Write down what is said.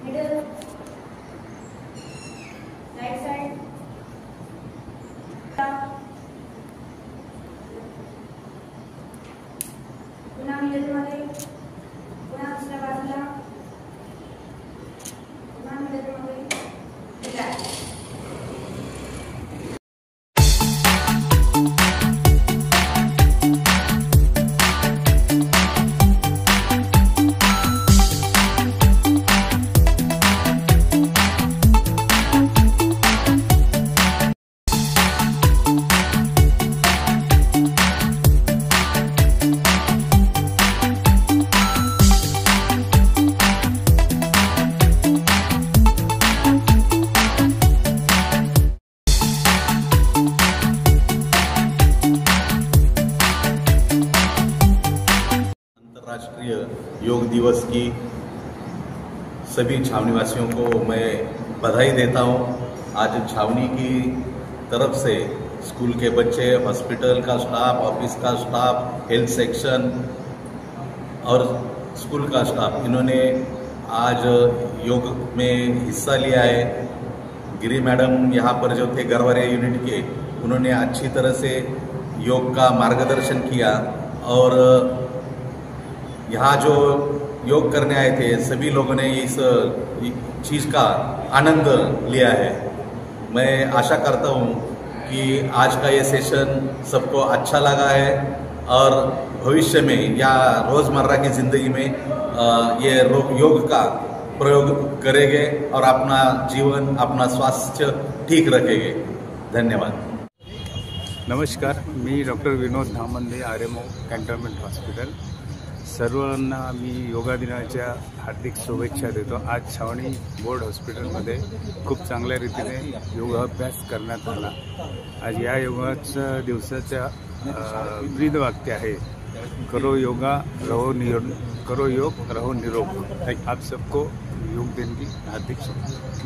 middle, right side, पुन्हा middle मध्ये, पुन्हा दुसऱ्या बाजूला, पुन्हा मिडल मध्ये, रिलॅक्स. अंतर्राष्ट्रीय योग दिवस की सभी छावनी वासियों को मैं बधाई देता हूं। आज छावनी की तरफ से स्कूल के बच्चे, हॉस्पिटल का स्टाफ, ऑफिस का स्टाफ, हेल्थ सेक्शन और स्कूल का स्टाफ, इन्होंने आज योग में हिस्सा लिया है। गिरी मैडम यहाँ पर जो थे गरवारे यूनिट के, उन्होंने अच्छी तरह से योग का मार्गदर्शन किया और यहाँ जो योग करने आए थे सभी लोगों ने इस चीज़ का आनंद लिया है। मैं आशा करता हूँ कि आज का ये सेशन सबको अच्छा लगा है और भविष्य में या रोज़मर्रा की ज़िंदगी में ये योग का प्रयोग करेंगे और अपना जीवन, अपना स्वास्थ्य ठीक रखेंगे। धन्यवाद। नमस्कार, मी डॉक्टर विनोद धामंदे, आरएमओ कॅन्टोन्मेंट हॉस्पिटल. सर्वांना मी योगा दिनाच्या हार्दिक शुभेच्छा देतो. आज छावणी बोर्ड हॉस्पिटलमध्ये खूप चांगल्या रीतीने योगाभ्यास करण्यात आला. आज या योगाच्या दिवसाच्या ब्रीद वाक्य आहे, करो योगा रहो निरोग, करो योग रहो निरोग. आप सबको योग दिन की हार्दिक शुभेच्छा.